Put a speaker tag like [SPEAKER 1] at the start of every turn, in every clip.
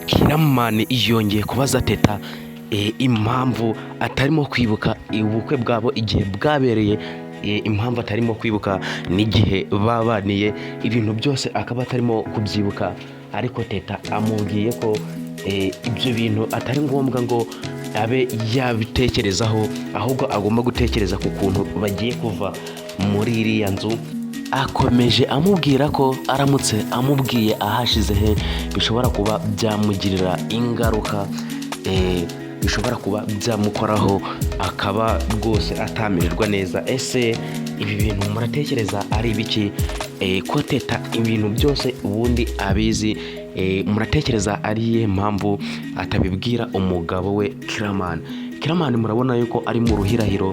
[SPEAKER 1] Kiramani yongeye kubaza Teta impamvu atarimo kwibuka ubukwe bwabo igihe bwabereye, impamvu atarimo kwibuka n'igihe babaniye, ibintu byose akaba atarimo kubyibuka, ariko Teta amubwiye ko ibyo bintu atari ngombwa ngo abe yabitekerezaho, ahubwo agomba gutekereza ku kuntu bagiye kuva muri iriya nzu. Akomeje amubwira ko aramutse amubwiye ahashize he bishobora kuba byamugirira ingaruka, bishobora kuba byamukoraho akaba rwose atamererwa neza. Ese ibi bintu muratekereza ari ibiki? Ko Teta ibintu byose ubundi abizi, muratekereza ari iyihe mpamvu atabibwira umugabo we Kiramani? Kiramani murabona yuko ari mu ruhirahiro,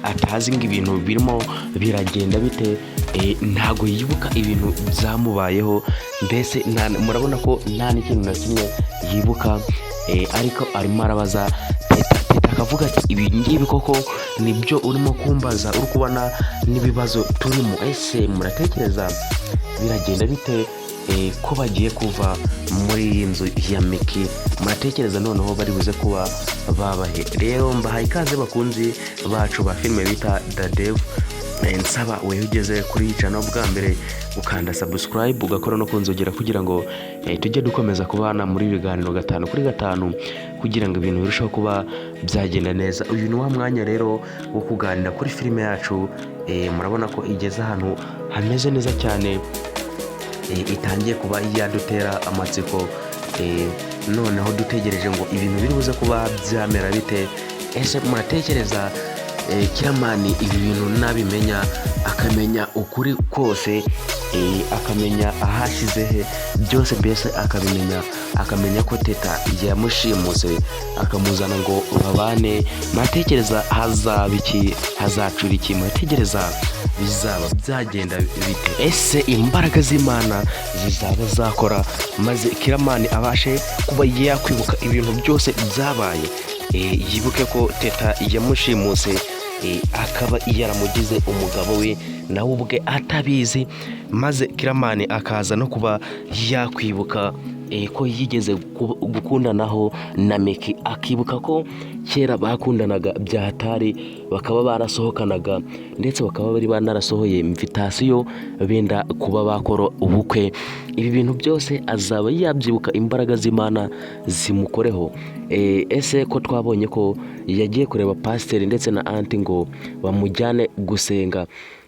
[SPEAKER 1] atazi ngo ibintu birimo biragenda bite, ntago yibuka ibintu byamubayeho, mbese murabona ko nta n'ikintu na kimwe yibuka, ariko arimo arabaza Teta akavuga ati ibi ngibi koko nibyo urimo kumbaza, uri kubona n'ibibazo turimo? Ese muratekereza biragenda bite ko bagiye kuva muri iyi nzu ya Miki? Muratekereza noneho bari buze kuba babahe? Rero mbahaye ikaze bakunzi bacu ba filime bita The Dev, nsaba wewe ugeze kuri channel bwa mbere ukanda subscribe ugakora no kunzogera kugira ngo tujye dukomeza kubana muri biganiro 5 kuri 5 kugira ngo ibintu birusheho kuba byagenda neza. Uyu ni wa mwanya rero wo kuganira kuri filime yacu, murabona ko igeze ahantu hameze neza cyane, itangiye kuba yadutera amatsiko, noneho dutegereje ngo ibintu biri buze kuba byamera bite. Ese muratekereza Kiramani ibi bintu nabimenya, akamenya ukuri kose, akamenya ahashize he byose, mbese akabimenya, akamenya ko Teta yamushimuse akamuzana ngo babane, muratekereza hazaba iki? Hazacura iki? Muratekereza bizaba byagenda bite? Ese imbaraga z'Imana zizaba zakora maze Kiramani abashe kuba yakwibuka ibintu byose byabaye, yibuke ko Teta yamushimuse, akaba yaramugize umugabo we nawe ubwe atabizi, maze Kiramani akaza no kuba yakwibuka ko yigeze gukundanaho na Miki, akibuka ko kera bakundanaga bya hatari, bakaba barasohokanaga ndetse bakaba bari banarasohoye invitation benda kuba bakora ubukwe. Ibi bintu byose azaba yabyibuka, imbaraga z'Imana zimukoreho. Ese ko twabonye ko yagiye kureba pasiteri ndetse na anti ngo bamujyane gusenga,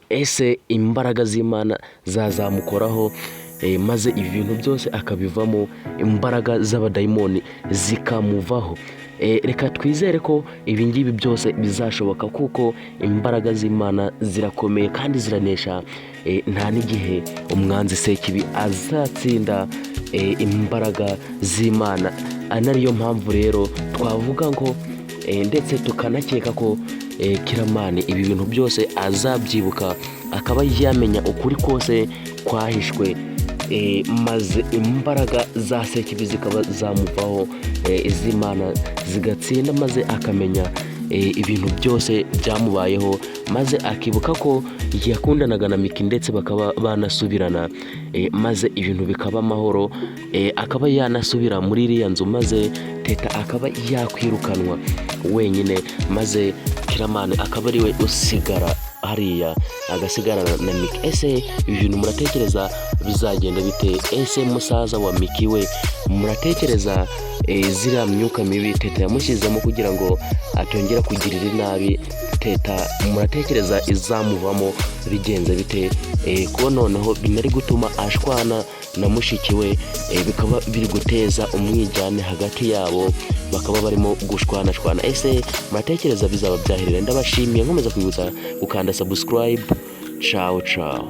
[SPEAKER 1] ese imbaraga z'Imana zazamukoraho, maze ibi bintu byose akabivamo, imbaraga z'abadayimoni zikamuvaho. Reka twizere ko ibi ngibi byose bizashoboka, kuko imbaraga z'Imana zirakomeye kandi ziranesha, nta n'igihe umwanzi Sekibi azatsinda imbaraga z'Imana. Anariyo mpamvu rero twavuga ngo ndetse tukanakeka ko Kiramani ibi bintu byose azabyibuka, akaba yamenya ukuri kose kwahishwe, maze imbaraga za Sekibi zikaba zamuvaho, iz'Imana zigatsinda, maze akamenya ibintu byose byamubayeho, maze akibuka ko yakundanaga na Miki ndetse bakaba banasubirana, maze ibintu bikaba amahoro, akaba yanasubira muri iriya nzu, maze Teta akaba yakwirukanwa wenyine, maze Kiramani akaba ari we usigara hariya, agasigarana na Miki. Ese ibi bintu muratekereza bizagenda bite? Ese musaza wa Miki we muratekereza ziriya myuka mibi Teta yamushyizemo kugira ngo atongera kugirira inabi Teta, muratekereza izamuvamo bigenze bite? Ko noneho binari gutuma ashwana na mushiki we, bikaba biri guteza umwijyane hagati yabo, bakaba barimo gushwana. Ese muratekereza bizaba byahirira? Ndabashimiye, nkomeza kwibutsa gukanda subscribe. Ciao ciao.